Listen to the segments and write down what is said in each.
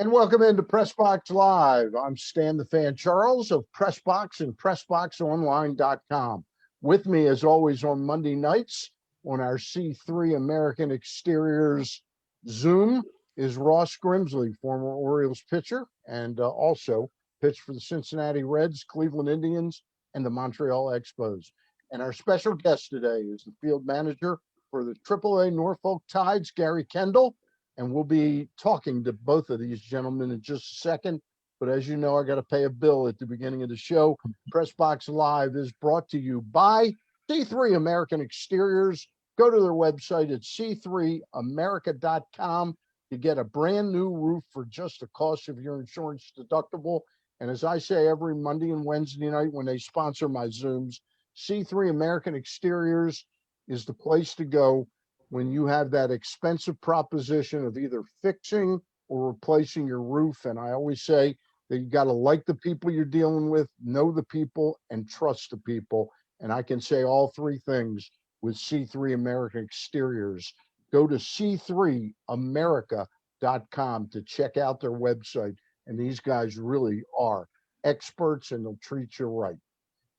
And welcome into PressBox Live. I'm Stan the Fan Charles of PressBox and PressBoxOnline.com. With me, as always, on Monday nights on our C3 American Exteriors Zoom is Ross Grimsley, former Orioles pitcher, and also pitched for the Cincinnati Reds, Cleveland Indians, and the Montreal Expos. And our special guest today is the field manager for the AAA Norfolk Tides, Gary Kendall. And we'll be talking to both of these gentlemen in just a second. But as you know, I got to pay a bill at the beginning of the show. PressBox Live is brought to you by C3 American Exteriors. Go to their website at c3america.com to get a brand new roof for just the cost of your insurance deductible. And as I say every Monday and Wednesday night when they sponsor my Zooms, C3 American Exteriors is the place to go when you have that expensive proposition of either fixing or replacing your roof. And I always say that you got to like the people you're dealing with, know the people, and trust the people. And I can say all three things with C3 American Exteriors. Go to c3america.com to check out their website. And these guys really are experts, and they'll treat you right.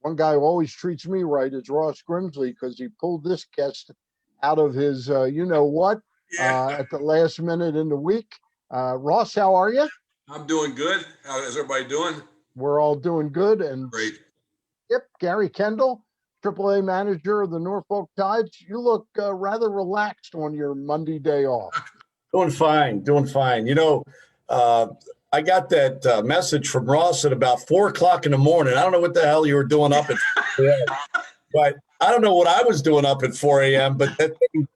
One guy who always treats me right is Ross Grimsley, because he pulled this guest out of his at the last minute in the week. Ross, how are you? I'm doing good. How is everybody doing? We're all doing good. And great. Yep, Gary Kendall, AAA manager of the Norfolk Tides. You look rather relaxed on your Monday day off. Doing fine. You know, I got that message from Ross at about 4 o'clock in the morning. I don't know what the hell you were doing up at 4 a.m., but I don't know what I was doing up at 4 a.m., but that thing,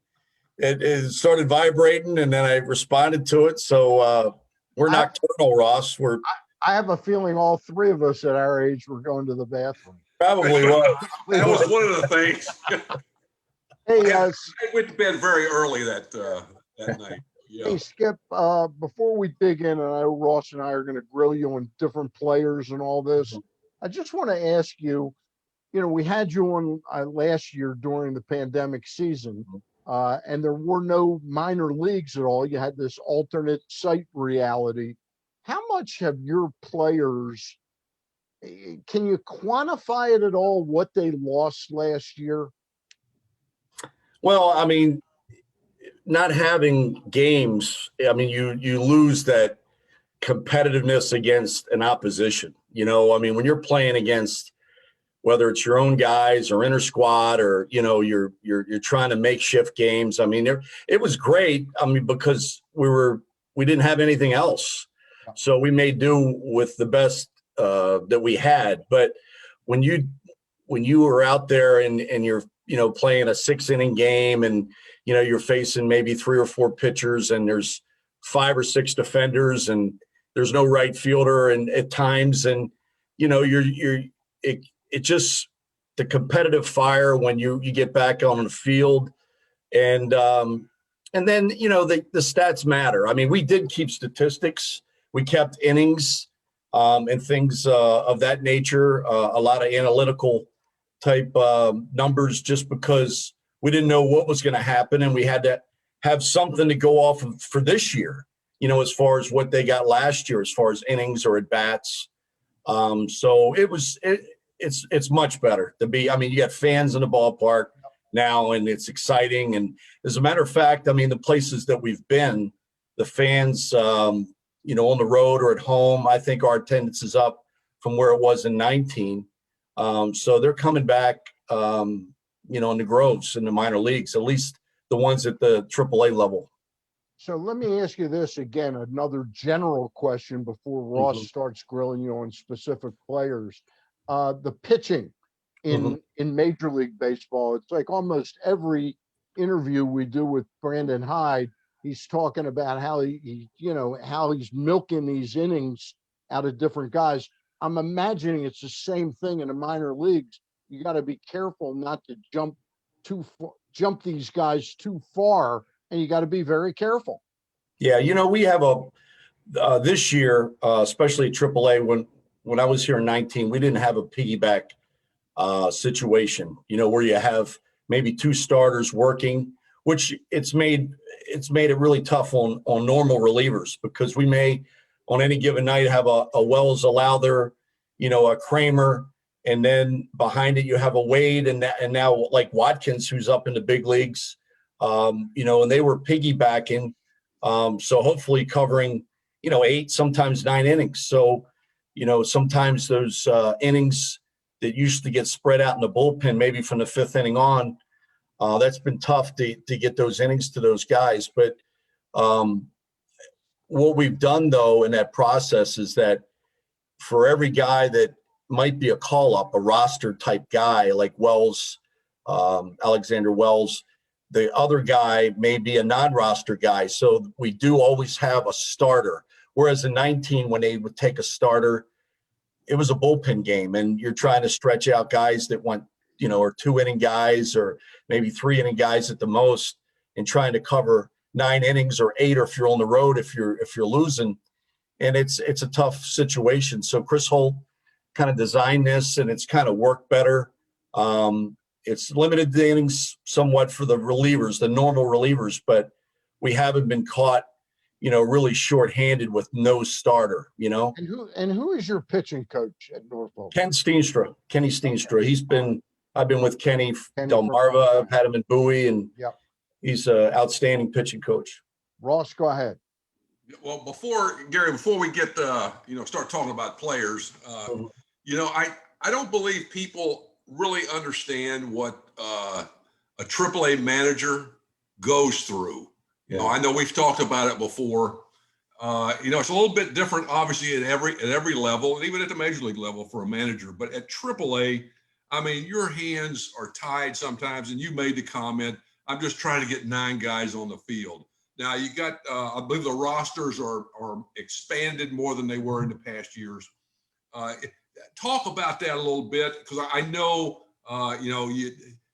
it started vibrating, and then I responded to it. So we're nocturnal, Ross. I have a feeling all three of us at our age were going to the bathroom. Probably was. That was one of the things. Hey, I went to bed very early that night. Yeah. Hey, Skip, before we dig in, and I know Ross and I are going to grill you on different players and all this, I just want to ask you, we had you on last year during the pandemic season, and there were no minor leagues at all. You had this alternate site reality. How much have your players, can you quantify it at all, what they lost last year? Well, I mean, not having games, I mean, you lose that competitiveness against an opposition. I mean, when you're playing against, whether it's your own guys or inter squad, or you're trying to make shift games. I mean, it was great. I mean, because we didn't have anything else, so we made do with the best that we had. But when you were out there and you're playing a 6-inning game, and you're facing maybe 3 or 4 pitchers, and there's 5 or 6 defenders, and there's no right fielder, and at times, and it just, the competitive fire when you get back on the field, and then the stats matter. I mean, we did keep statistics, we kept innings, and things of that nature, a lot of analytical type numbers, just because we didn't know what was going to happen, and we had to have something to go off of for this year, as far as what they got last year, as far as innings or at bats. So it's much better to be. I mean, you got fans in the ballpark now, and it's exciting. And as a matter of fact, I mean, the places that we've been, the fans, on the road or at home, I think our attendance is up from where it was in 19. So they're coming back, in the Groves, in the minor leagues, at least the ones at the AAA level. So let me ask you this again, another general question before Ross starts grilling you on specific players. The pitching in Major League Baseball, it's like almost every interview we do with Brandon Hyde, he's talking about how how he's milking these innings out of different guys. I'm imagining it's the same thing in the minor leagues. You got to be careful not to jump these guys too far, and you got to be very careful. Yeah, we have this year, especially at AAA, when I was here in 19, we didn't have a piggyback situation, where you have maybe 2 starters working, which it's made it really tough on normal relievers, because we may on any given night have a Wells, a Lowther, a Kramer, and then behind it you have a Wade, and now like Watkins, who's up in the big leagues, and they were piggybacking, so hopefully covering 8, sometimes 9 innings. So sometimes those innings that used to get spread out in the bullpen, maybe from the 5th inning on, that's been tough to get those innings to those guys. But what we've done, though, in that process is that for every guy that might be a call-up, a roster-type guy like Wells, Alexander Wells, the other guy may be a non-roster guy. So we do always have a starter. Whereas in 19, when they would take a starter, it was a bullpen game, and you're trying to stretch out guys that went, or 2-inning guys or maybe 3-inning guys at the most, and trying to cover 9 innings or 8, or if you're on the road, if you're losing, and it's a tough situation. So Chris Holt kind of designed this, and it's kind of worked better. It's limited the innings somewhat for the relievers, the normal relievers, but we haven't been caught, really shorthanded with no starter, And who is your pitching coach at Norfolk? Kenny Steenstra. Okay. I've been with Kenny Kenny Delmarva. I've had him in Bowie, and Yep. he's an outstanding pitching coach. Ross, go ahead. Well, before we get start talking about players, I don't believe people really understand what a AAA manager goes through. Yeah. I know we've talked about it before. It's a little bit different, obviously, at every level, and even at the major league level for a manager. But at AAA, your hands are tied sometimes, and you made the comment, I'm just trying to get 9 guys on the field. Now you got, I believe the rosters are expanded more than they were in the past years. Talk about that a little bit, because I know,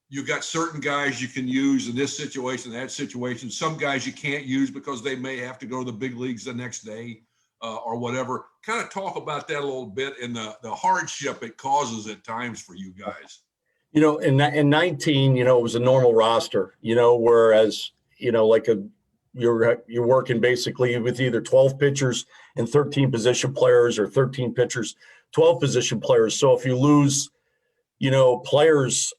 you got certain guys you can use in this situation, that situation. Some guys you can't use because they may have to go to the big leagues the next day or whatever. Kind of talk about that a little bit and the hardship it causes at times for you guys. In 19, it was a normal roster, whereas, you're working basically with either 12 pitchers and 13 position players, or 13 pitchers, 12 position players. So if you lose, players,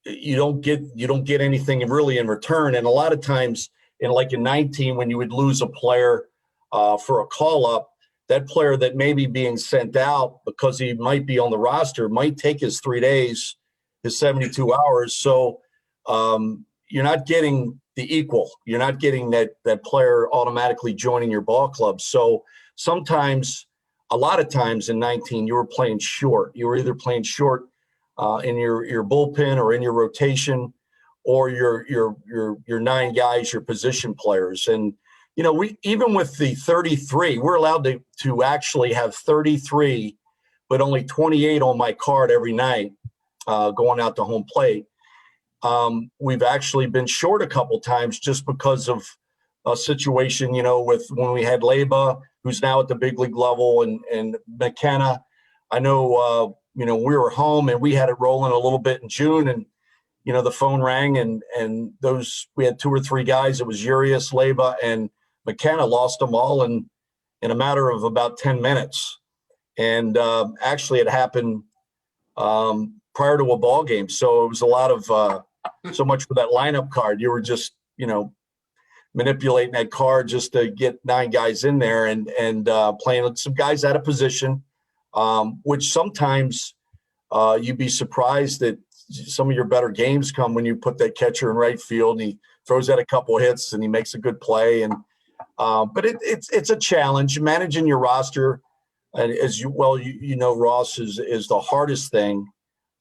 you don't get anything really in return. And a lot of times in 19, when you would lose a player for a call up, that player that may be being sent out because he might be on the roster might take his 3 days, his 72 hours. So you're not getting the equal. You're not getting that player automatically joining your ball club. So sometimes, a lot of times in 19, you were playing short. You were either playing short in your bullpen or in your rotation, or your 9 guys, your position players. And we, even with the 33, we're allowed to actually have 33, but only 28 on my card every night going out to home plate. We've actually been short a couple times just because of a situation, with when we had Leba, who's now at the big league level, and McKenna. I know, we were home and we had it rolling a little bit in June, and, the phone rang, and we had 2 or 3 guys. It was Urias, Leba, and McKenna, lost them all in a matter of about 10 minutes. And actually it happened prior to a ball game. So it was a lot of, so much for that lineup card. You were just, manipulating that card just to get 9 guys in there, and playing with some guys out of position, which sometimes you'd be surprised that some of your better games come when you put that catcher in right field and he throws out a couple of hits and he makes a good play. And but it's a challenge managing your roster, and as you well, Ross, is the hardest thing.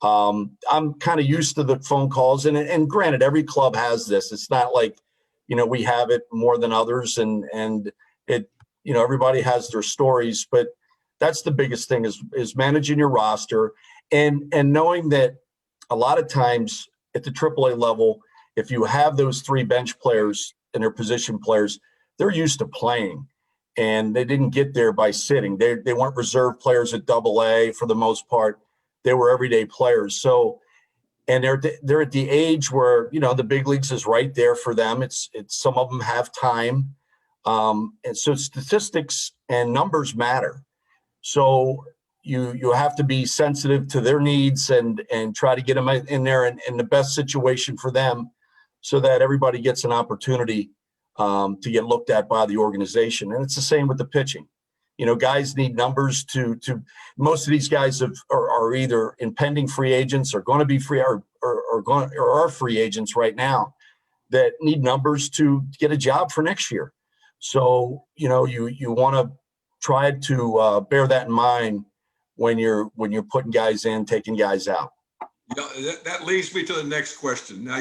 I'm kind of used to the phone calls, and granted, every club has this. It's not like, we have it more than others, and it, everybody has their stories, but that's the biggest thing is managing your roster, and knowing that a lot of times at the AAA level, if you have those 3 bench players and their position players, they're used to playing, and they didn't get there by sitting. They weren't reserve players at AA for the most part. They were everyday players. So, and they're at the age where, the big leagues is right there for them. It's some of them have time. And so statistics and numbers matter. So you have to be sensitive to their needs and try to get them in there in the best situation for them, so that everybody gets an opportunity to get looked at by the organization. And it's the same with the pitching. Guys need numbers to most of these guys are either impending free agents or going to be free or are free agents right now that need numbers to get a job for next year. So, you want to try to bear that in mind when you're putting guys in, taking guys out. That leads me to the next question. Now,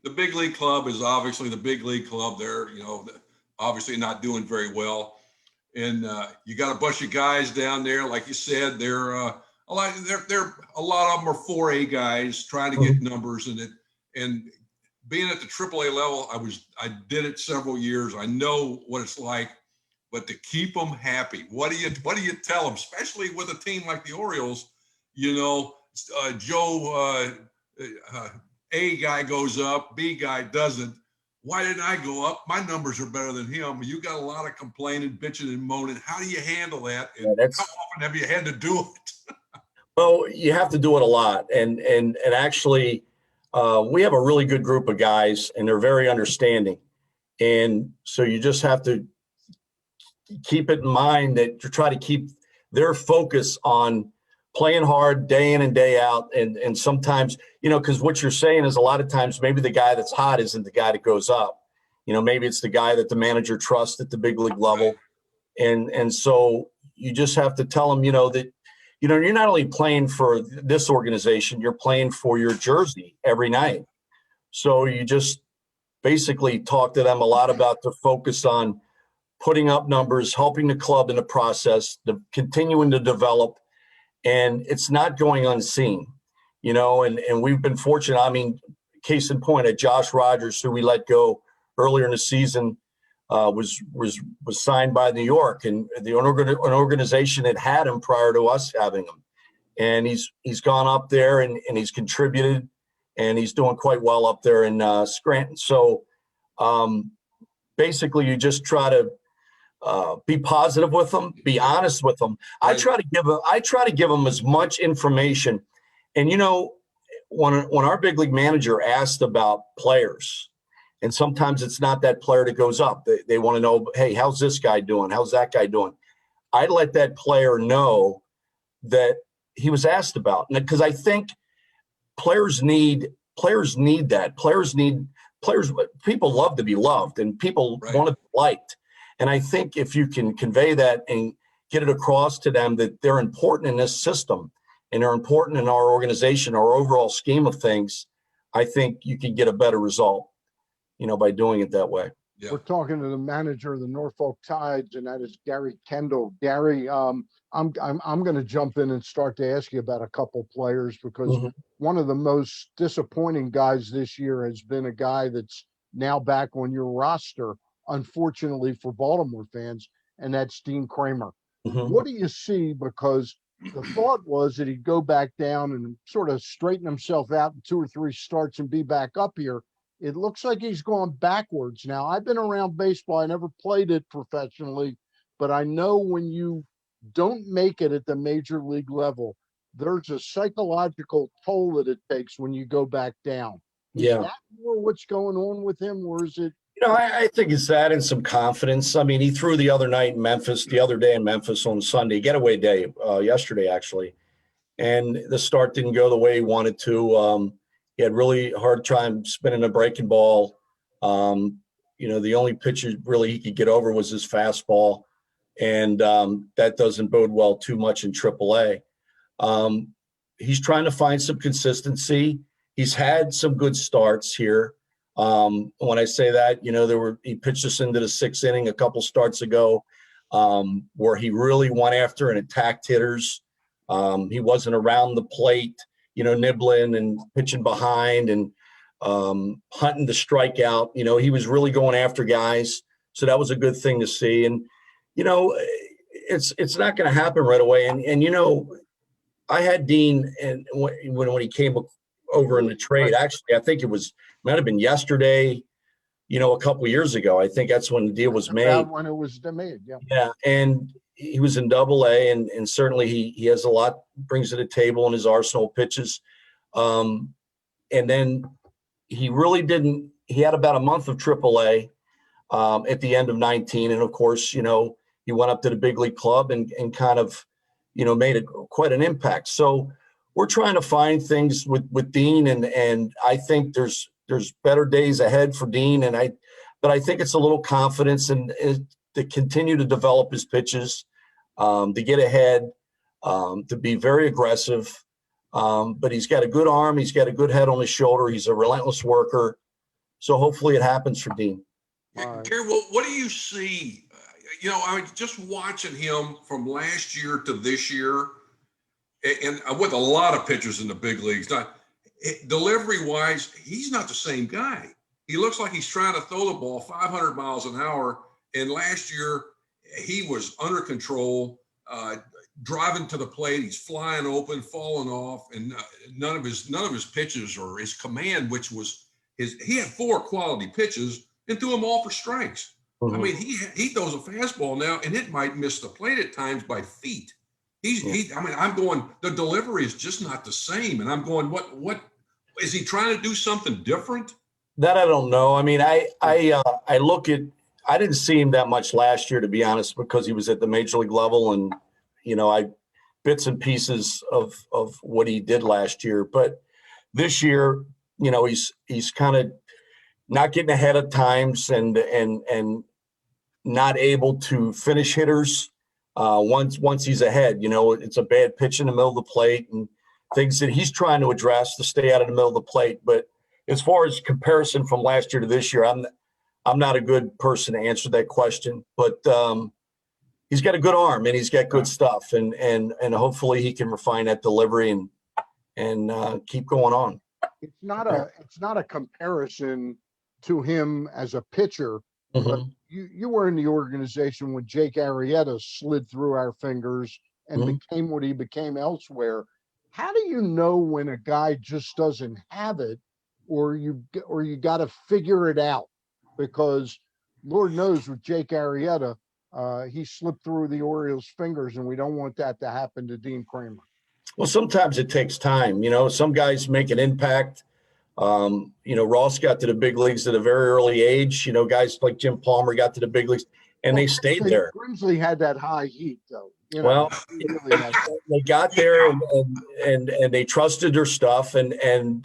the big league club is obviously the big league club there, obviously not doing very well. And you got a bunch of guys down there, like you said, they're a lot of them are 4A guys trying to get numbers and being at the AAA level, I did it several years. I know what it's like, but to keep them happy, what do you tell them, especially with a team like the Orioles? Joe, A guy goes up, B guy doesn't. Why didn't I go up? My numbers are better than him. You got a lot of complaining, bitching, and moaning. How do you handle that? And how often have you had to do it? Well, you have to do it a lot. And actually, we have a really good group of guys, and they're very understanding. And so you just have to keep it in mind that you try to keep their focus on playing hard day in and day out. And sometimes, because what you're saying is a lot of times maybe the guy that's hot isn't the guy that goes up. Maybe it's the guy that the manager trusts at the big league level. And so you just have to tell them, that, you're not only playing for this organization, you're playing for your jersey every night. So you just basically talk to them a lot about the focus on putting up numbers, helping the club in the process, continuing to develop. And it's not going unseen, and we've been fortunate. I mean, case in point, at Josh Rogers, who we let go earlier in the season, was signed by New York, and an organization had him prior to us having him. And he's gone up there and he's contributed, and he's doing quite well up there in Scranton. So basically you just try to be positive with them, be honest with them. Right. I try to give them as much information. And when our big league manager asked about players, and sometimes it's not that player that goes up. They want to know, hey, how's this guy doing? How's that guy doing? I let that player know that he was asked about, because I think players need that. People love to be loved, and people want to be liked. And I think if you can convey that and get it across to them that they're important in this system and they're important in our organization, our overall scheme of things, I think you can get a better result, by doing it that way. Yeah. We're talking to the manager of the Norfolk Tides, and that is Gary Kendall. Gary, I'm going to jump in and start to ask you about a couple players, because one of the most disappointing guys this year has been a guy that's now back on your roster, unfortunately for Baltimore fans, and that's Dean Kramer. What do you see? Because the thought was that he'd go back down and sort of straighten himself out in 2 or 3 starts and be back up here. It looks like he's gone backwards now. I've been around baseball. I never played it professionally, but I know when you don't make it at the major league level, there's a psychological toll that it takes when you go back down. Is that more what's going on with him, or is it? I think it's that and some confidence. I mean, he threw the other day in Memphis on Sunday, getaway day, yesterday actually. And the start didn't go the way he wanted to. He had really hard time spinning a breaking ball. The only pitch really he could get over was his fastball. And that doesn't bode well too much in AAA. He's trying to find some consistency. He's had some good starts here. When I say that, he pitched us into the 6th inning a couple starts ago, where he really went after and attacked hitters. He wasn't around the plate, nibbling and pitching behind and hunting the strikeout. He was really going after guys. So that was a good thing to see. And, it's not going to happen right away. And I had Dean, and when he came over in the trade, actually, I think might have been yesterday a couple of years ago. I think that's when the deal was made. About when it was made, yeah. Yeah, and he was in Double-A, and certainly he has a lot, brings to the table in his arsenal of pitches. And then he really didn't. He had about a month of Triple-A at the end of 19, and of course, he went up to the big league club and kind of, made quite an impact. So we're trying to find things with Dean, and I think there's better days ahead for Dean, but I think it's a little confidence and to continue to develop his pitches, to get ahead, to be very aggressive. But he's got a good arm. He's got a good head on his shoulder. He's a relentless worker. So hopefully it happens for Dean. Gary, what do you see? I mean, just watching him from last year to this year, and with a lot of pitchers in the big leagues, delivery-wise, he's not the same guy. He looks like he's trying to throw the ball 500 miles an hour. And last year, he was under control, driving to the plate. He's flying open, falling off, and none of his pitches or his command, which was he had 4 quality pitches and threw them all for strikes. Mm-hmm. I mean, he throws a fastball now, and it might miss the plate at times by feet. I'm going, the delivery is just not the same. And I'm going, what is he trying to do something different? That I don't know. I mean, I look at, I didn't see him that much last year, to be honest, because he was at the major league level, and bits and pieces of what he did last year. But this year, he's kind of not getting ahead of times and not able to finish hitters once he's ahead. It's a bad pitch in the middle of the plate and things that he's trying to address to stay out of the middle of the plate. But as far as comparison from last year to this year, I'm not a good person to answer that question. But he's got a good arm and he's got good stuff, and hopefully he can refine that delivery and keep going on. It's not a comparison to him as a pitcher. Mm-hmm. But you were in the organization when Jake Arrieta slid through our fingers and mm-hmm. became what he became elsewhere. How do you know when a guy just doesn't have it, or you got to figure it out? Because Lord knows with Jake Arrieta, he slipped through the Orioles' fingers, and we don't want that to happen to Dean Kramer. Well, sometimes it takes time. Some guys make an impact. Ross got to the big leagues at a very early age. Guys like Jim Palmer got to the big leagues, and they stayed there. Grimsley had that high heat, though. Well, they got there and they trusted their stuff, and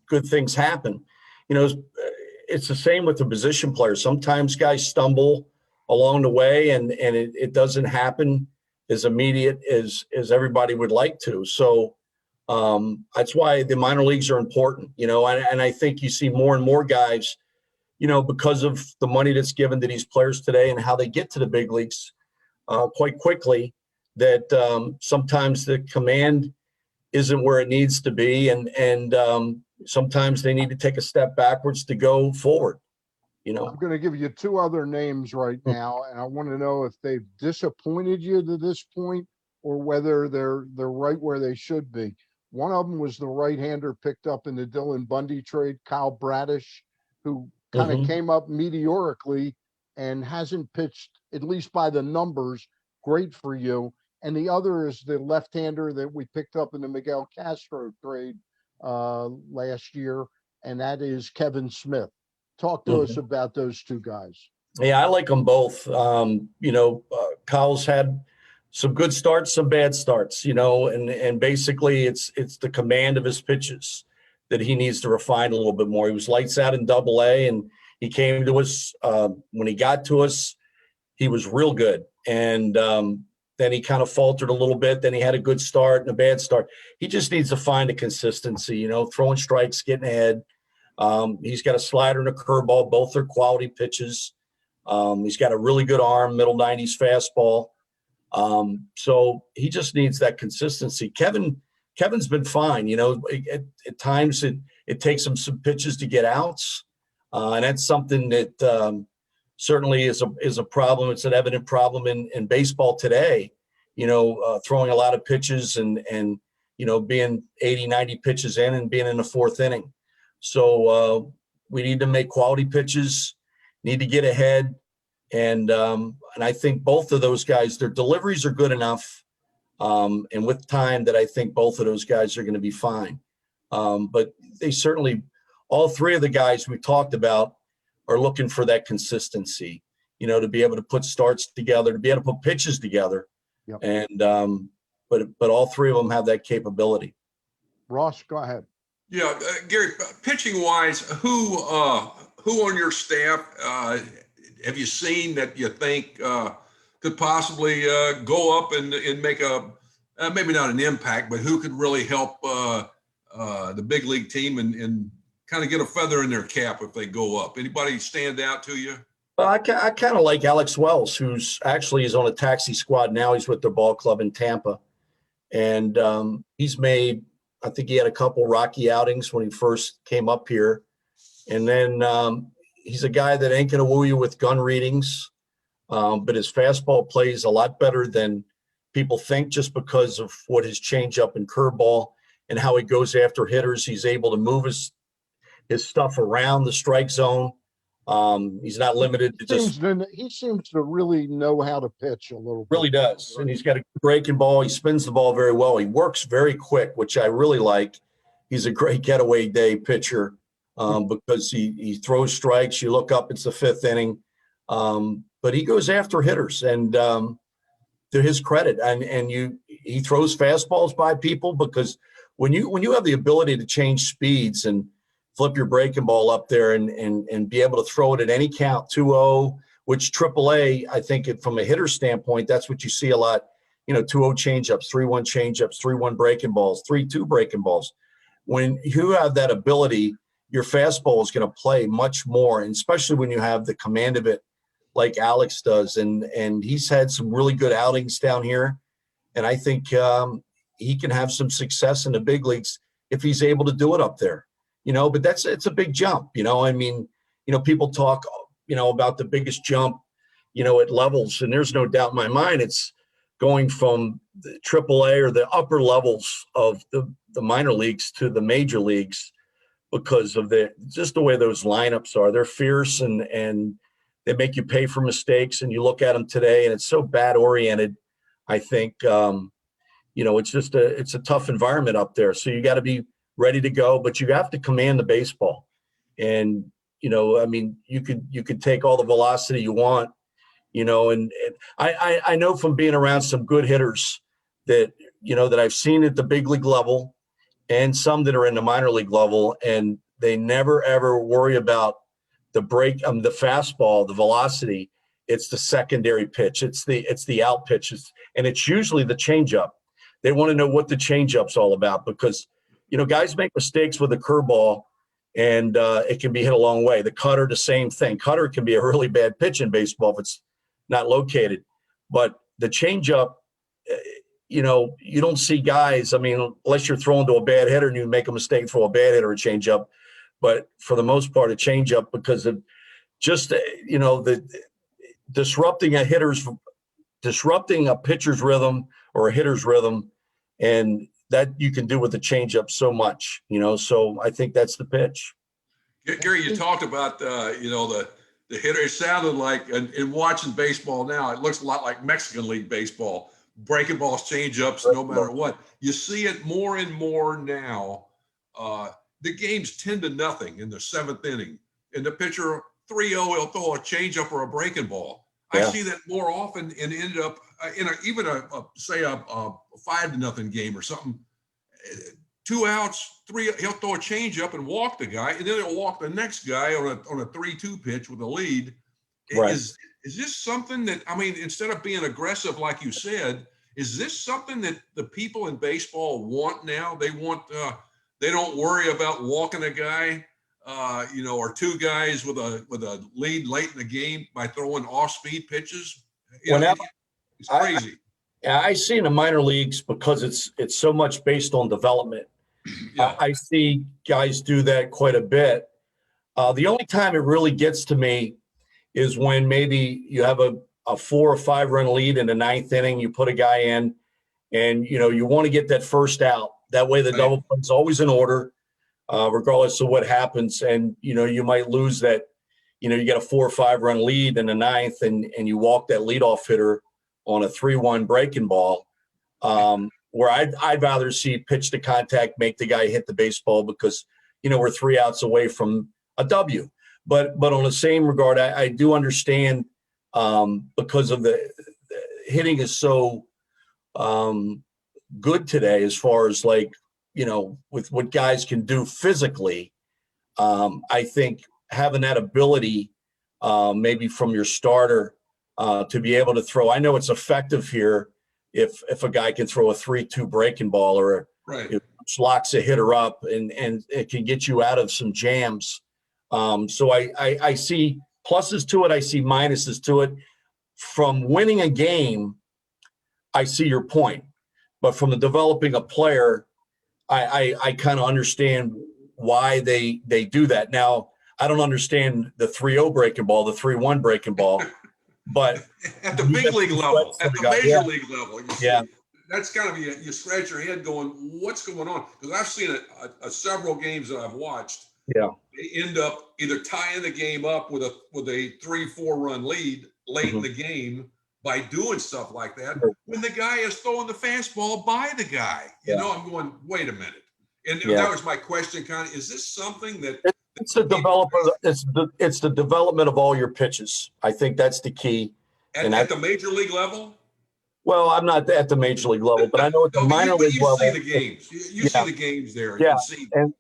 good things happen. It's the same with the position players. Sometimes guys stumble along the way, and it doesn't happen as immediate as everybody would like to. So that's why the minor leagues are important, and I think you see more and more guys, because of the money that's given to these players today and how they get to the big leagues quite quickly, that sometimes the command isn't where it needs to be. And sometimes they need to take a step backwards to go forward. I'm going to give you 2 other names right now, and I want to know if they've disappointed you to this point or whether they're right where they should be. One of them was the right-hander picked up in the Dylan Bundy trade, Kyle Bradish, who kind of came up meteorically and hasn't pitched, at least by the numbers, great for you. And the other is the left-hander that we picked up in the Miguel Castro trade last year, and that is Kevin Smith. Talk to us about those 2 guys. Yeah, I like them both. Kyle's had some good starts, some bad starts, and basically it's the command of his pitches that he needs to refine a little bit more. He was lights out in Double-A, and he came to us when he got to us, he was real good. And then he kind of faltered a little bit. Then he had a good start and a bad start. He just needs to find a consistency, throwing strikes, getting ahead. He's got a slider and a curveball. Both are quality pitches. He's got a really good arm, middle 90s fastball. So he just needs that consistency. Kevin's been fine. At times it takes him some pitches to get outs. And that's something that certainly is a problem. It's an evident problem in baseball today, throwing a lot of pitches and being 80, 90 pitches in and being in the 4th inning. So we need to make quality pitches need to get ahead. And I think both of those guys, their deliveries are good enough. And with time that I think both of those guys are going to be fine. But they certainly, all three of the guys we talked about are looking for that consistency, to be able to put starts together, to be able to put pitches together. Yep. And, but all three of them have that capability. Ross, go ahead. Yeah, Gary, pitching wise, who on your staff have you seen that you think could possibly go up and make a maybe not an impact, but who could really help the big league team and kind of get a feather in their cap if they go up? Anybody stand out to you? Well, I kind of like Alex Wells, who's actually is on a taxi squad now. He's with their ball club in Tampa, and he's made. I think he had a couple rocky outings when he first came up here, and then he's a guy that ain't going to woo you with gun readings, but his fastball plays a lot better than people think, just because of what his changeup and curveball and how he goes after hitters. He's able to move his stuff around the strike zone. He's not limited to just. He seems to really know how to pitch a little bit. Really does. And he's got a breaking ball. He spins the ball very well. He works very quick, which I really like. He's a great getaway day pitcher because he throws strikes. You look up, it's the fifth inning. But he goes after hitters, and to his credit, and he throws fastballs by people, because when you have the ability to change speeds and flip your breaking ball up there and be able to throw it at any count, 2-0, which AAA, I think from a hitter standpoint, that's what you see a lot, 2-0 changeups, 3-1 changeups, 3-1 breaking balls, 3-2 breaking balls. When you have that ability, your fastball is going to play much more, and especially when you have the command of it like Alex does. And he's had some really good outings down here, and I think he can have some success in the big leagues if he's able to do it up there. But it's a big jump, people talk, about the biggest jump, at levels. And there's no doubt in my mind, it's going from the AAA or the upper levels of the minor leagues to the major leagues, because of just the way those lineups are. They're fierce and they make you pay for mistakes. And you look at them today and it's so bat oriented. I think, it's a tough environment up there. So you got to be ready to go, but you have to command the baseball. And, you could take all the velocity you want, and I know from being around some good hitters that, that I've seen at the big league level and some that are in the minor league level, and they never, ever worry about the break, the fastball, the velocity. It's the secondary pitch. It's the out pitches. And it's usually the changeup. They want to know what the changeup's all about, because guys make mistakes with a curveball, and it can be hit a long way. The cutter, the same thing. Cutter can be a really bad pitch in baseball if it's not located. But the changeup, you don't see guys, unless you're throwing to a bad hitter and you make a mistake, throw a bad hitter a changeup. But for the most part, a changeup, because of just, the disrupting a pitcher's rhythm or a hitter's rhythm, and that you can do with the changeup so much, so I think that's the pitch. Gary, you talked about, the hitter. It sounded like, in watching baseball now, it looks a lot like Mexican League baseball, breaking balls, changeups, no matter what. You see it more and more now. The game's 10-0 in the seventh inning, and the pitcher 3-0, he'll throw a changeup or a breaking ball. Yeah. I see that more often, and ended up in even a 5-0 game or something. 2 outs, 3. He'll throw a changeup and walk the guy, and then he'll walk the next guy on a 3-2 pitch with a lead. Right. Is this something that, instead of being aggressive like you said, is this something that the people in baseball want now? They want they don't worry about walking a guy, or 2 guys with a lead late in the game by throwing off-speed pitches. It's crazy. I see in the minor leagues, because it's so much based on development. Yeah. I see guys do that quite a bit. The only time it really gets to me is when maybe you have a 4 or 5 run lead in the 9th inning, you put a guy in, and you want to get that first out. That way the double play is always in order, regardless of what happens. And you might lose that you get a 4 or 5 run lead in the ninth, and you walk that leadoff hitter on a 3-1 breaking ball. Where I'd rather see pitch to contact, make the guy hit the baseball because, we're 3 outs away from a W. But on the same regard, I do understand because of the hitting is so good today as far as with what guys can do physically. I think having that ability maybe from your starter to be able to throw, I know it's effective here if a guy can throw a 3-2 breaking ball or right. locks a hitter up and it can get you out of some jams. So I see pluses to it. I see minuses to it. From winning a game, I see your point. But from the developing a player, I kind of understand why they do that. Now, I don't understand the 3-0 breaking ball, the 3-1 breaking ball. But at the big league level, at the major league level, that's kind of you scratch your head going, what's going on? Because I've seen several games that I've watched. Yeah, they end up either tying the game up with a 3-4 run lead late in the game by doing stuff like that. When the guy is throwing the fastball by the guy, I'm going, wait a minute. And that was my question. Kind of, is this something that? It's the developer. It's the development of all your pitches. I think that's the key. At the major league level? Well, I'm not at the major league level, but I know at the minor league level. You see the games. You see the games there. Yeah, you see. And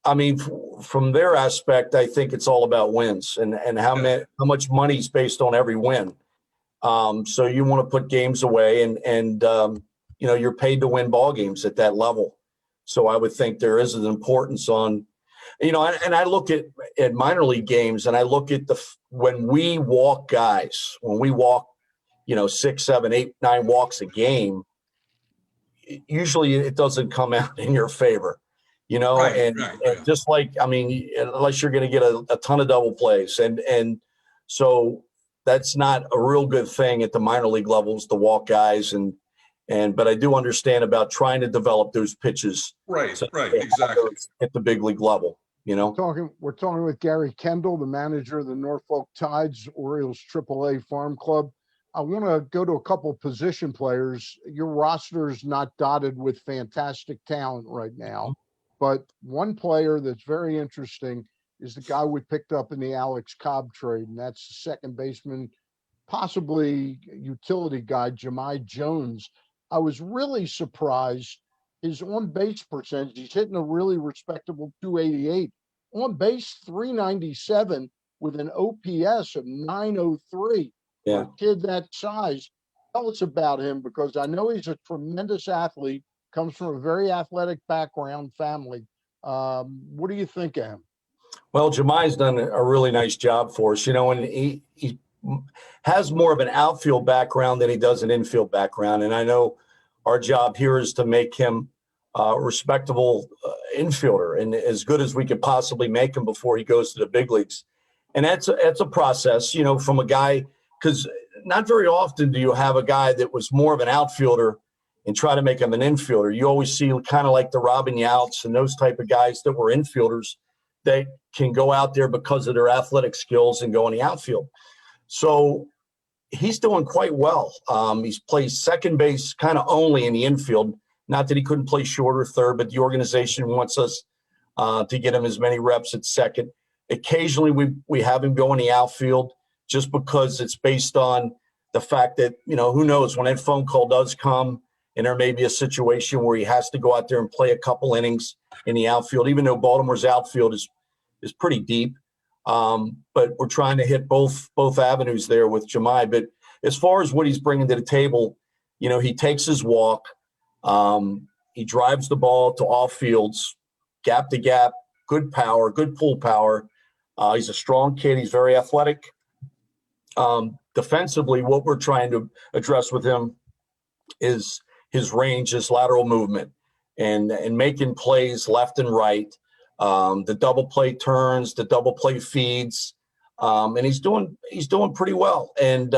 I mean, from their aspect, I think it's all about wins and how much money is based on every win. So you want to put games away, and you're paid to win ball games at that level. So I would think there is an importance on. And I look at minor league games, and I look at when we walk guys, 6, 7, 8, 9 walks a game, usually it doesn't come out in your favor, Right. Just unless you're going to get a ton of double plays. And so that's not a real good thing at the minor league levels to walk guys. But I do understand about trying to develop those pitches. Right, exactly. At the big league level. We're talking with Gary Kendall, the manager of the Norfolk Tides, Orioles AAA Farm Club. I want to go to a couple position players. Your roster is not dotted with fantastic talent right now, but one player that's very interesting is the guy we picked up in the Alex Cobb trade, and that's the second baseman, possibly utility guy, Jahmai Jones. I was really surprised. His on-base percentage, he's hitting a really respectable 288. On base, 397 with an OPS of 903. Yeah. For a kid that size. Tell us about him, because I know he's a tremendous athlete, comes from a very athletic background family. What do you think of him? Well, Jahmai's done a really nice job for us, and he has more of an outfield background than he does an infield background. And I know our job here is to make him a respectable infielder and as good as we could possibly make him before he goes to the big leagues. And that's a process, from a guy, because not very often do you have a guy that was more of an outfielder and try to make him an infielder. You always see kind of like the Robin Youts and those type of guys that were infielders that can go out there because of their athletic skills and go in the outfield. So he's doing quite well. He's played second base kind of only in the infield. Not that he couldn't play short or third, but the organization wants us to get him as many reps at second. Occasionally we have him go in the outfield just because it's based on the fact that, who knows, when that phone call does come and there may be a situation where he has to go out there and play a couple innings in the outfield, even though Baltimore's outfield is pretty deep. But we're trying to hit both avenues there with Jahmai. But as far as what he's bringing to the table, he takes his walk. He drives the ball to all fields, gap to gap, good power, good pull power. He's a strong kid. He's very athletic. Defensively, what we're trying to address with him is his range, his lateral movement, and making plays left and right. The double play turns, the double play feeds, and he's doing pretty well. And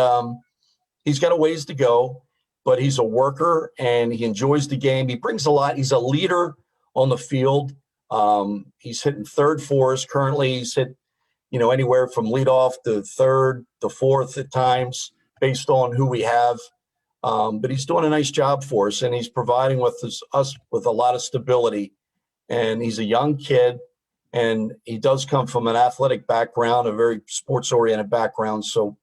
he's got a ways to go, but he's a worker and he enjoys the game. He brings a lot. He's a leader on the field. He's hitting third for us currently. He's hit, anywhere from leadoff to third to fourth at times based on who we have. But he's doing a nice job for us, and he's providing us with a lot of stability. And he's a young kid, and he does come from an athletic background, a very sports-oriented background. So,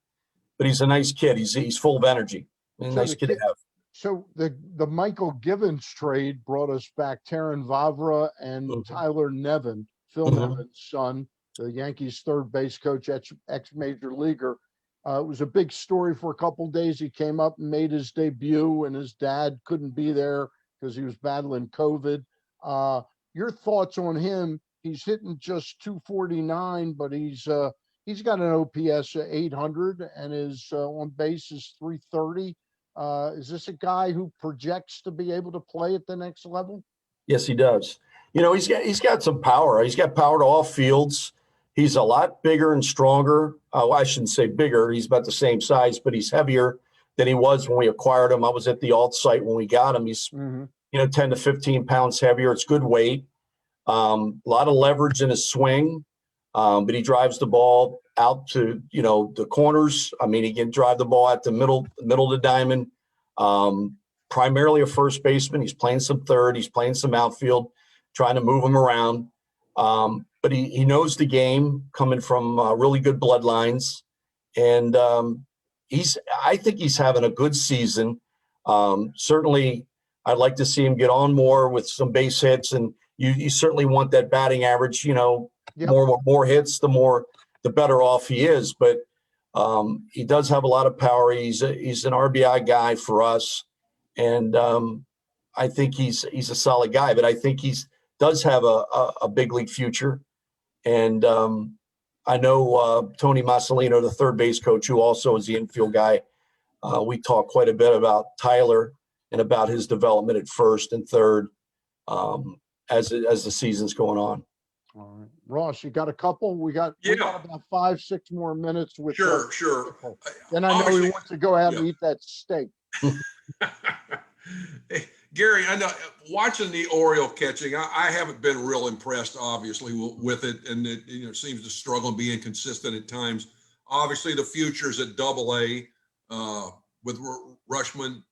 but he's a nice kid. He's full of energy. A nice kid to have. So the Michael Givens trade brought us back Taron Vavra and Tyler Nevin, Phil Nevin's son, the Yankees third base coach, ex-major leaguer. It was a big story for a couple of days. He came up and made his debut, and his dad couldn't be there because he was battling COVID. Your thoughts on him? He's hitting just 249, but he's got an OPS of 800, and his on base is 330. Is this a guy who projects to be able to play at the next level? Yes, he does. He's got some power. He's got power to all fields. He's a lot bigger and stronger. I shouldn't say bigger. He's about the same size, but he's heavier than he was when we acquired him. I was at the alt site when we got him. He's 10 to 15 pounds heavier. It's good weight. A lot of leverage in his swing, but he drives the ball out to the corners. I mean, he can drive the ball at the middle of the diamond. Primarily a first baseman. He's playing some third. He's playing some outfield, trying to move him around. But he knows the game, coming from really good bloodlines, and I think he's having a good season. Certainly, I'd like to see him get on more with some base hits, and you certainly want that batting average. More hits, the better off he is. But he does have a lot of power. He's an RBI guy for us, and I think he's a solid guy. But I think he does have a big league future. And I know Tony Masalino, the third base coach, who also is the infield guy. We talk quite a bit about Tyler and about his development at first and third as the season's going on. All right, Ross, you got a couple? We got about 5-6 more minutes with. Sure. Then I know he wants to go out and eat that steak. Hey, Gary, I know watching the Oriole catching, I haven't been real impressed, obviously, with it, and it seems to struggle and be inconsistent at times. Obviously, the future's at AA with Rushman.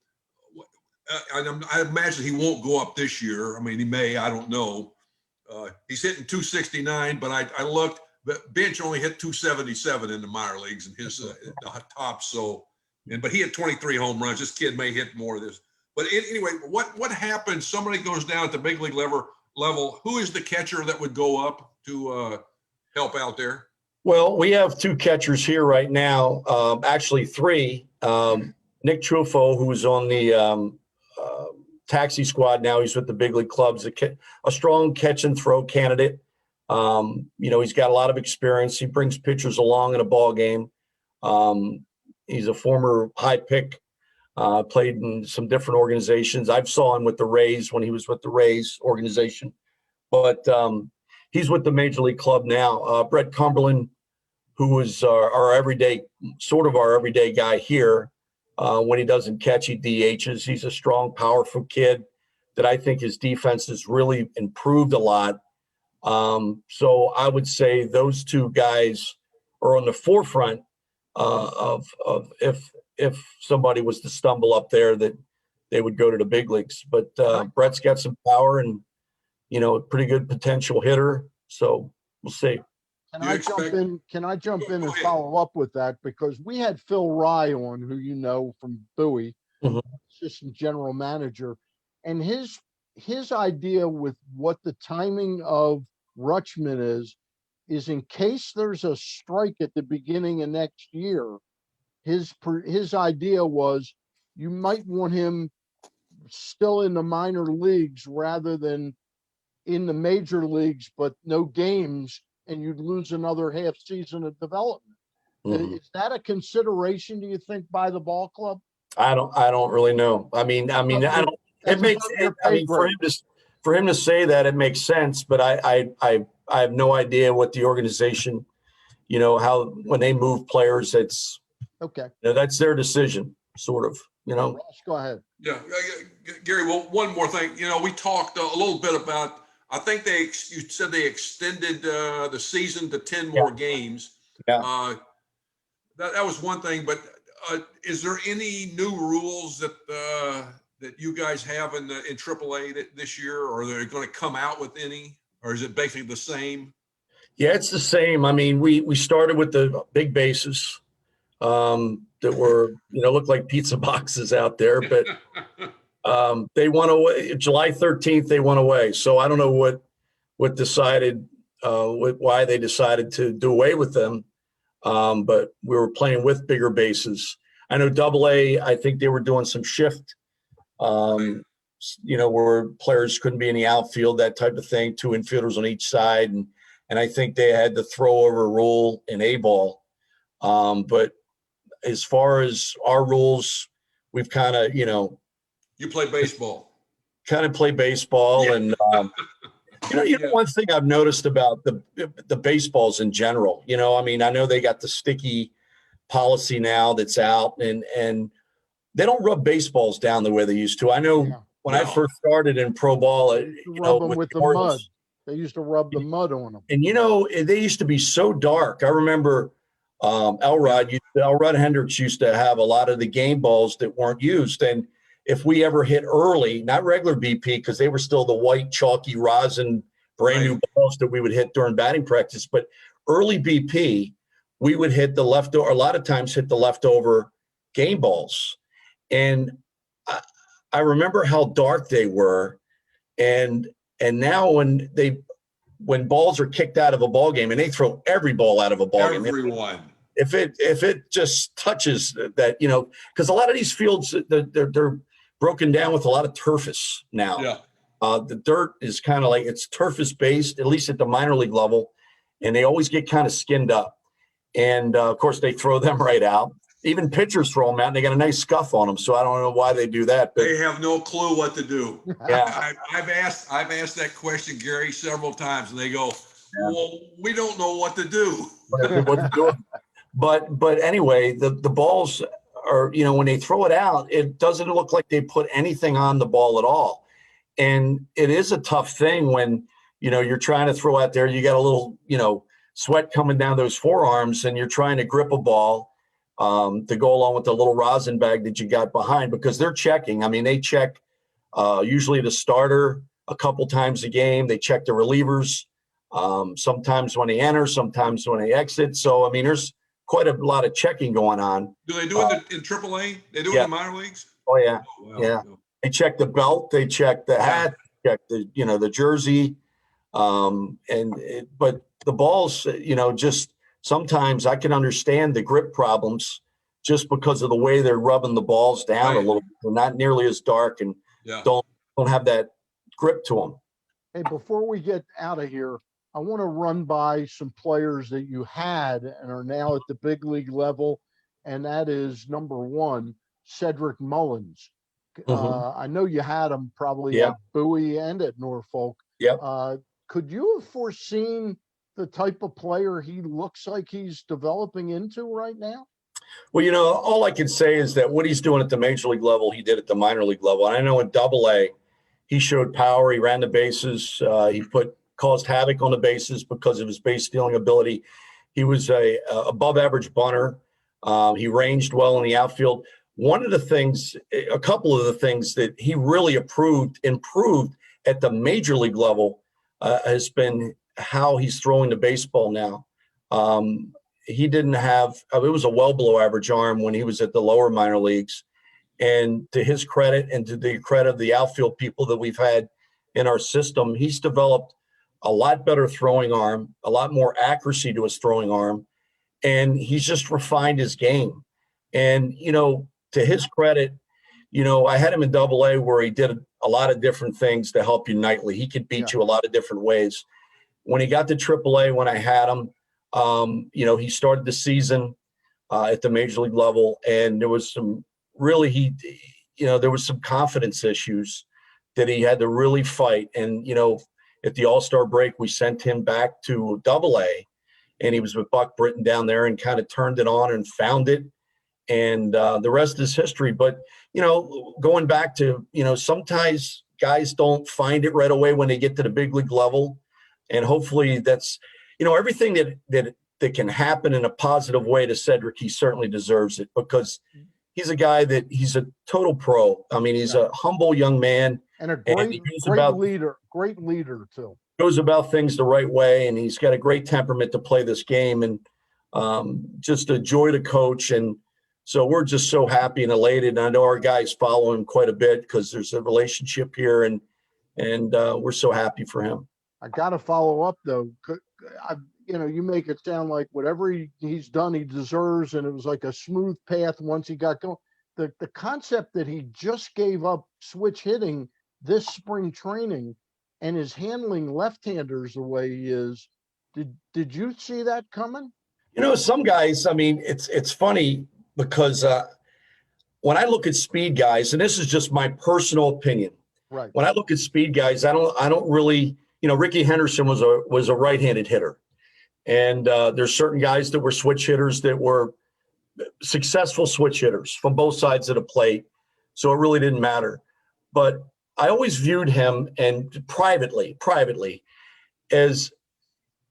I imagine he won't go up this year. I mean, he may. I don't know. He's hitting 269, but I looked. Bench only hit 277 in the minor leagues in his top. But he had 23 home runs. This kid may hit more of this. But anyway, what happens? Somebody goes down at the big league level. Who is the catcher that would go up to help out there? Well, we have two catchers here right now. Actually, three. Nick Truffaut, who's on the taxi squad now. He's with the big league clubs. A strong catch and throw candidate. He's got a lot of experience. He brings pitchers along in a ball game. He's a former high pick. Played in some different organizations. I've saw him with the Rays when he was with the Rays organization, but he's with the Major League club now. Brett Cumberland, who is our everyday guy here. When he doesn't catch, he DHs. He's a strong, powerful kid that I think his defense has really improved a lot. So I would say those two guys are on the forefront of if somebody was to stumble up there, that they would go to the big leagues. But Brett's got some power and, a pretty good potential hitter. So we'll see. Can I jump in and follow up with that? Because we had Phil Rye on, who you know from Bowie, assistant general manager, and his idea with what the timing of Rutschman is in case there's a strike at the beginning of next year. His idea was you might want him still in the minor leagues rather than in the major leagues, but no games, and you'd lose another half season of development. Is that a consideration, do you think, by the ball club? I don't really know. I mean, I don't. It makes. For him to say that, it makes sense. But I have no idea what the organization, how when they move players, it's okay. That's their decision, sort of. Ross, go ahead. Yeah, Gary. Well, one more thing. We talked a little bit about I think you said they extended the season to 10 more games. Yeah. That was one thing, but is there any new rules that you guys have in AAA this year, or they're going to come out with any, or is it basically the same? Yeah, it's the same. I mean, we started with the big bases that were, looked like pizza boxes out there, but they went away July 13th. They went away. So I don't know what decided, why they decided to do away with them. But we were playing with bigger bases. I know AA, I think they were doing some shift, where players couldn't be in the outfield, that type of thing, 2 infielders on each side. And I think they had the throw over rule in A ball. But as far as our rules, we've kind of, You play baseball. play baseball. Yeah. And, one thing I've noticed about the baseballs in general, I mean, I know they got the sticky policy now that's out, and they don't rub baseballs down the way they used to. I know when I first started in pro ball, rub them with the mud. Orioles, They used to rub the mud on them. and they used to be so dark. I remember Elrod Hendricks used to have a lot of the game balls that weren't used, and if we ever hit early, not regular BP, because they were still the white chalky rosin brand new balls that we would hit during batting practice, but early BP, we would hit the leftover. A lot of times hit the leftover game balls, and I remember how dark they were, and now when balls are kicked out of a ball game, and they throw every ball out of a ball game. Everyone. If it just touches that, because a lot of these fields, they're broken down with a lot of turfus now. Yeah. The dirt is kind of like, it's turfus based, at least at the minor league level, and they always get kind of skinned up. And of course, they throw them right out. Even pitchers throw them out, and they got a nice scuff on them. So I don't know why they do that. But they have no clue what to do. Yeah, I've asked that question, Gary, several times, and they go, "Well, we don't know what to do." What to do. But anyway, the balls are, when they throw it out, it doesn't look like they put anything on the ball at all. And it is a tough thing when, you're trying to throw out there, you got a little, sweat coming down those forearms, and you're trying to grip a ball to go along with the little rosin bag that you got behind, because they're checking. I mean, they check usually the starter a couple times a game. They check the relievers sometimes when they enter, sometimes when they exit. So, I mean, there's quite a lot of checking going on. Do they do it in AAA? They do it in the minor leagues? Oh, yeah. Oh, wow. Yeah. They check the belt. They check the hat. Check the, the jersey. But the balls, just sometimes I can understand the grip problems just because of the way they're rubbing the balls down a little bit. They're not nearly as dark and don't have that grip to them. Hey, before we get out of here, I want to run by some players that you had and are now at the big league level, and that is number 1, Cedric Mullins. I know you had him probably at Bowie and at Norfolk. Could you have foreseen the type of player he looks like he's developing into right now? Well, all I can say is that what he's doing at the major league level, he did at the minor league level. And I know in AA, he showed power. He ran the bases. He caused havoc on the bases because of his base stealing ability. He was a above average bunter. He ranged well in the outfield. A couple of the things that he really improved at the major league level has been how he's throwing the baseball now. He didn't have, it was a well below average arm when he was at the lower minor leagues. And to his credit and to the credit of the outfield people that we've had in our system, he's developed a lot better throwing arm, a lot more accuracy to his throwing arm. And he's just refined his game. And, to his credit, I had him in AA where he did a lot of different things to help you nightly. He could beat you a lot of different ways. When he got to AAA, when I had him, he started the season at the major league level, and there was some there was some confidence issues that he had to really fight. And, at the All-Star break, we sent him back to AA, and he was with Buck Britton down there and kind of turned it on and found it. And the rest is history. But, going back to, sometimes guys don't find it right away when they get to the big league level. And hopefully that's, everything that can happen in a positive way to Cedric, he certainly deserves it, because he's a guy he's a total pro. I mean, he's a humble young man. And a Great leader too. Goes about things the right way, and he's got a great temperament to play this game, and just a joy to coach. And so we're just so happy and elated. And I know our guys follow him quite a bit because there's a relationship here, and we're so happy for him. I got to follow up though. You make it sound like whatever he's done, he deserves, and it was like a smooth path once he got going. The concept that he just gave up switch hitting this spring training and is handling left-handers the way he is. Did you see that coming? Some guys, I mean, it's funny because when I look at speed guys, and this is just my personal opinion, right? When I look at speed guys, I don't really, Ricky Henderson was a right-handed hitter, and there's certain guys that were switch hitters that were successful switch hitters from both sides of the plate, so it really didn't matter. But I always viewed him, and privately, as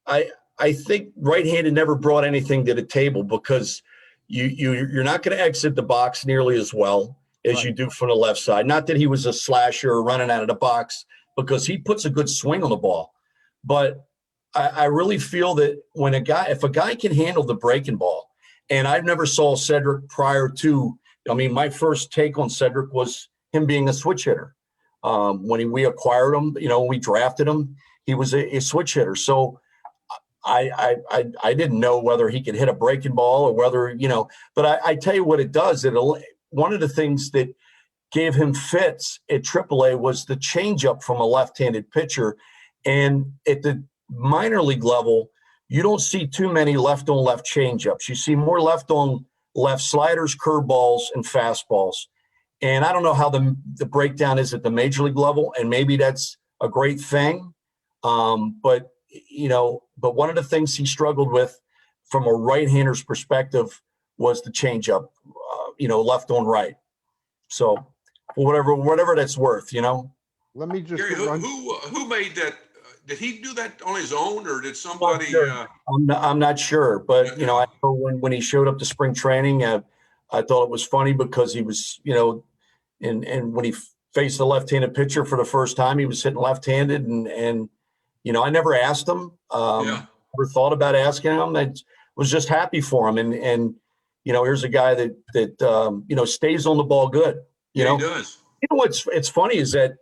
I think right-handed never brought anything to the table, because you're not going to exit the box nearly as well as you do from the left side. Not that he was a slasher or running out of the box, because he puts a good swing on the ball. But I really feel that if a guy can handle the breaking ball, and I've never saw Cedric prior to, my first take on Cedric was him being a switch hitter. When we acquired him, we drafted him, he was a switch hitter. So I didn't know whether he could hit a breaking ball or whether, but I tell you what it does. One of the things that gave him fits at AAA was the changeup from a left-handed pitcher. And at the minor league level, you don't see too many left-on-left changeups. You see more left-on-left sliders, curveballs, and fastballs. And I don't know how the breakdown is at the major league level, and maybe that's a great thing. But one of the things he struggled with from a right-hander's perspective was the changeup, left on right. So whatever that's worth, Let me just Gary, who made that? Did he do that on his own, or did somebody? I'm not sure, but I know when he showed up to spring training, I thought it was funny because he was, and when he faced the left-handed pitcher for the first time, he was hitting left-handed, and I never asked him. Never thought about asking him. I was just happy for him, and here's a guy that stays on the ball good. He does. It's funny is that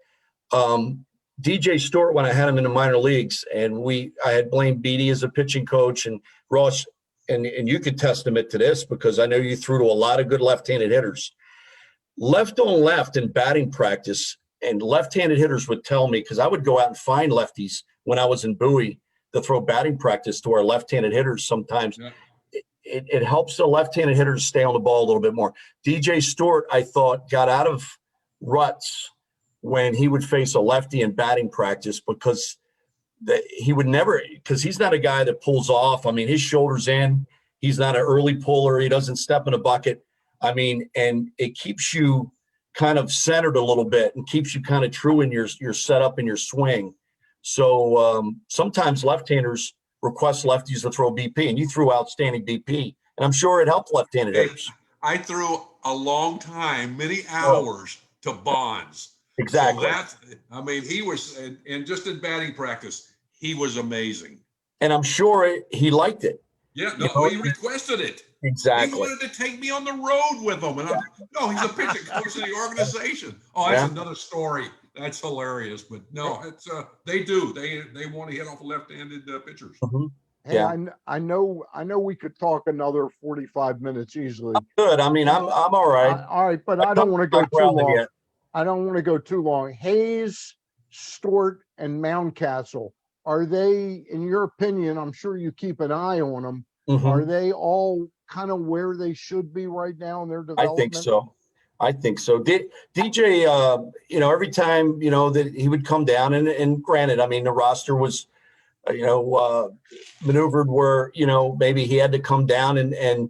DJ Stewart, when I had him in the minor leagues, and I had Blaine Beatty as a pitching coach, and Ross, and you could testament to this because I know you threw to a lot of good left-handed hitters. Left on left in batting practice, and left-handed hitters would tell me, because I would go out and find lefties when I was in Bowie to throw batting practice to our left-handed hitters sometimes. Yeah. It helps the left-handed hitters stay on the ball a little bit more. DJ Stewart, I thought, got out of ruts when he would face a lefty in batting practice because he would never – because he's not a guy that pulls off. I mean, his shoulder's in. He's not an early puller. He doesn't step in a bucket. I mean, and it keeps you kind of centered a little bit and keeps you kind of true in your setup and your swing. So sometimes left-handers request lefties to throw BP, and you threw outstanding BP, and I'm sure it helped left-handed hitters. I threw a long time, many hours to Bonds. Exactly. So he was, and just in batting practice, he was amazing. And I'm sure he liked it. Yeah, he requested it. Exactly. He wanted to take me on the road with him. And he's a pitching coach of the organization. Oh, that's another story. That's hilarious. But no, it's they do. They want to hit off left-handed pitchers. Mm-hmm. Hey, yeah. I know we could talk another 45 minutes easily. I'm good. I'm all right. All right, but I don't want to go too long. Yet. I don't want to go too long. Hayes, Stewart, and Mountcastle, are they, in your opinion, I'm sure you keep an eye on them, are they all kind of where they should be right now in their development? I think so. DJ, every time, that he would come down, and granted, the roster was, maneuvered where, maybe he had to come down and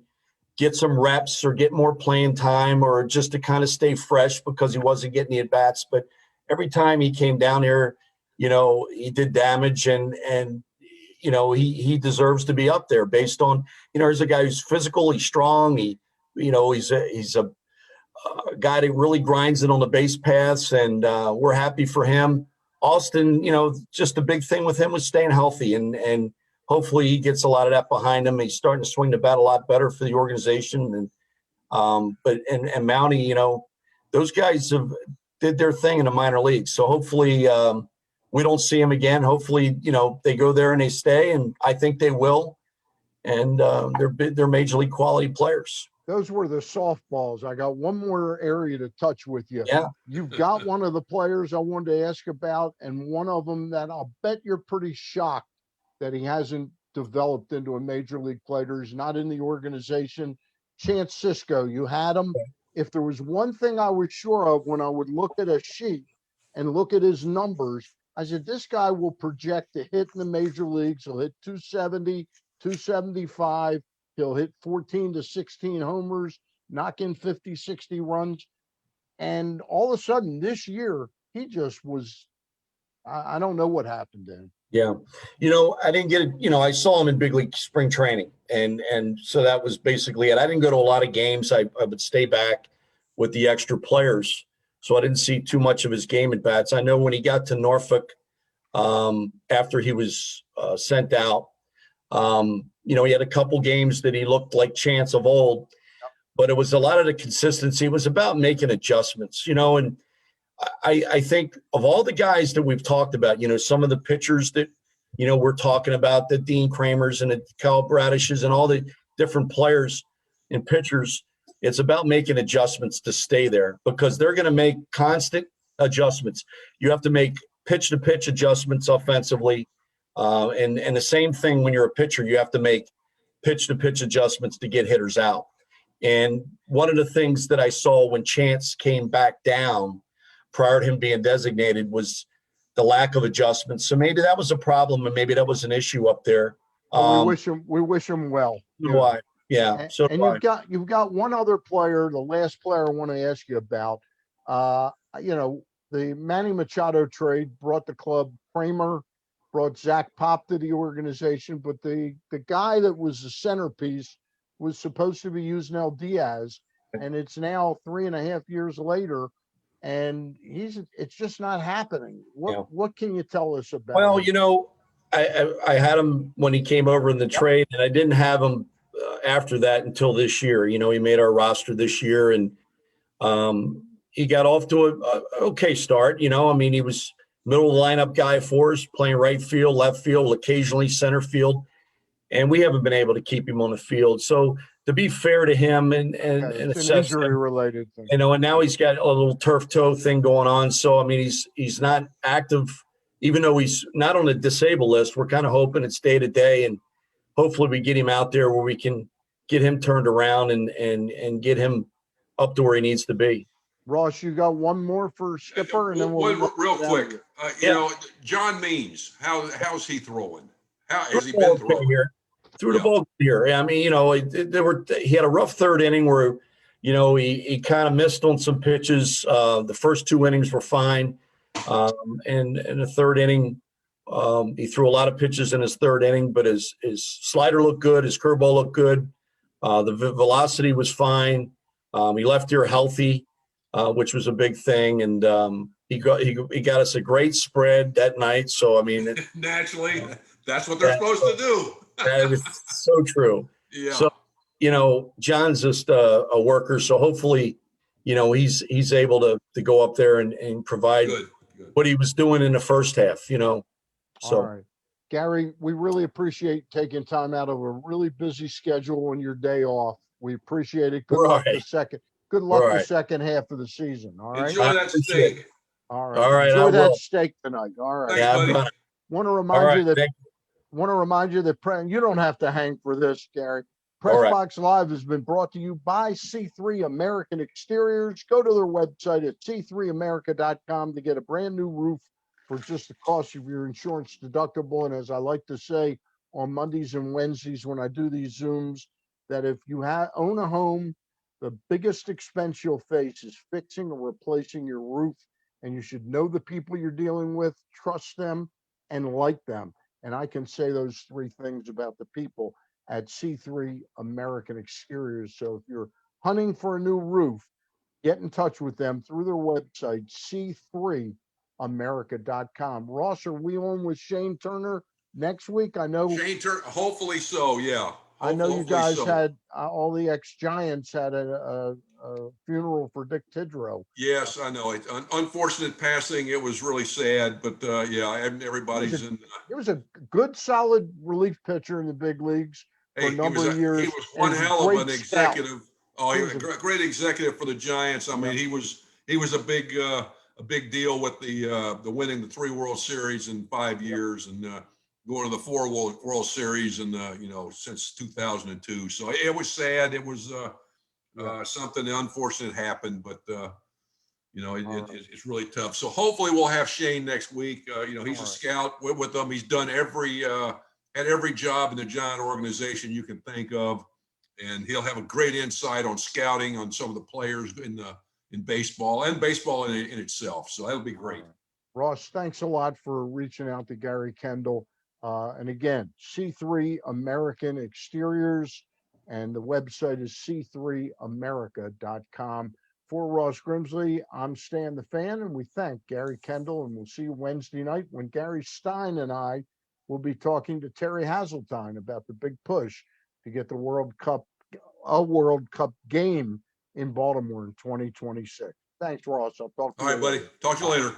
get some reps or get more playing time or just to kind of stay fresh because he wasn't getting the at-bats. But every time he came down here, he did damage, and he deserves to be up there based on, he's a guy who's physical, he's strong, he's a guy that really grinds it on the base paths, and we're happy for him. Austin, just the big thing with him was staying healthy, and hopefully he gets a lot of that behind him. He's starting to swing the bat a lot better for the organization, and Mountie, those guys have did their thing in the minor leagues. So hopefully we don't see him again. Hopefully, they go there and they stay, and I think they will. And they're major league quality players. Those were the softballs. I got one more area to touch with you. Yeah. You've got one of the players I wanted to ask about, and one of them that I'll bet you're pretty shocked that he hasn't developed into a major league player. He's not in the organization. Chance Sisco, you had him. If there was one thing I was sure of when I would look at a sheet and look at his numbers, I said, this guy will project to hit in the major leagues. He'll hit 270, 275. He'll hit 14 to 16 homers, knock in 50, 60 runs. And all of a sudden this year, he just was, I don't know what happened to him. Yeah. I didn't get it. I saw him in big league spring training. And so that was basically it. I didn't go to a lot of games. I would stay back with the extra players. So I didn't see too much of his game at bats. I know when he got to Norfolk, after he was sent out, he had a couple games that he looked like Chance of old, but it was a lot of the consistency. It was about making adjustments, and I think of all the guys that we've talked about, some of the pitchers that, we're talking about, the Dean Kramers and the Kyle Bradishes and all the different players and pitchers, it's about making adjustments to stay there, because they're going to make constant adjustments. You have to make pitch-to-pitch adjustments offensively. And the same thing when you're a pitcher, you have to make pitch-to-pitch adjustments to get hitters out. And one of the things that I saw when Chance came back down prior to him being designated was the lack of adjustments. So maybe that was a problem, and maybe that was an issue up there. We wish him well. Yeah. And you've got one other player, the last player I want to ask you about. The Manny Machado trade brought the club Kramer, brought Zach Pop to the organization, but the guy that was the centerpiece was supposed to be Yusniel Diaz, and it's now 3.5 years later, and it's just not happening. What can you tell us about him? Well, I had him when he came over in the trade, and I didn't have him after that until this year. He made our roster this year, and he got off to a okay start. He was middle of the lineup guy for us, playing right field, left field, occasionally center field, and we haven't been able to keep him on the field. So to be fair to him and it's an injury related thing, and now he's got a little turf toe thing going on. So he's not active, even though he's not on the disabled list. We're kind of hoping it's day to day, and hopefully we get him out there where we can get him turned around and get him up to where he needs to be. Ross, you got one more for Skipper, and then we'll real quick. John Means, how's he throwing? How has he been throwing? Through the ball here. He had a rough third inning where, he kind of missed on some pitches. The first 2 innings were fine. And in the third inning, he threw a lot of pitches in his third inning, but his slider looked good. His curveball looked good. The velocity was fine. He left here healthy, which was a big thing. And he got us a great spread that night. So, naturally, that's what they're supposed to do. That is so true. Yeah. So, John's just a worker. So hopefully, he's able to go up there and provide good. What he was doing in the first half, So. All right. Gary, we really appreciate taking time out of a really busy schedule on your day off. We appreciate it. Good luck the second half of the season. All right. Enjoy that steak. All right. Enjoy that steak tonight. All right. Thanks, Want to remind you that you don't have to hang for this, Gary. Pressbox Live has been brought to you by C3 American Exteriors. Go to their website at c3america.com to get a brand new roof for just the cost of your insurance deductible. And as I like to say on Mondays and Wednesdays when I do these Zooms, that if you own a home, the biggest expense you'll face is fixing or replacing your roof. and you should know the people you're dealing with, trust them, and like them. And I can say those three things about the people at C3 American Exteriors. So if you're hunting for a new roof, get in touch with them through their website, c3america.com. Ross, are we on with Shane Turner next week? I know Hopefully so. Yeah. I know you Hopefully guys so. had all the ex-Giants had a funeral for Dick Tidrow. Yes, I know. It unfortunate passing. It was really sad, but yeah, everybody's in. It was a good, solid relief pitcher in the big leagues for Hey, a number of years. he was And one he was a hell of great an scout. executive. Oh, he was a great executive for the Giants. I mean, he was a big deal with the winning the 3 World Series in 5 years and going to the 4 World Series and since 2002. So it was sad. It was something unfortunate happened, but it's really tough. So hopefully we'll have Shane next week. He's a scout with them. He's done had every job in the Giant organization you can think of, and he'll have a great insight on scouting on some of the players in baseball and baseball in itself. So that'll be great. Ross, thanks a lot for reaching out to Gary Kendall. And again, C3 American Exteriors, and the website is c3america.com. For Ross Grimsley, I'm Stan the Fan, and we thank Gary Kendall, and we'll see you Wednesday night when Gary Stein and I will be talking to Terry Hazeltine about the big push to get the World Cup game in Baltimore in 2026. Thanks, Ross. I'll talk to you. All right, buddy. Talk to you later.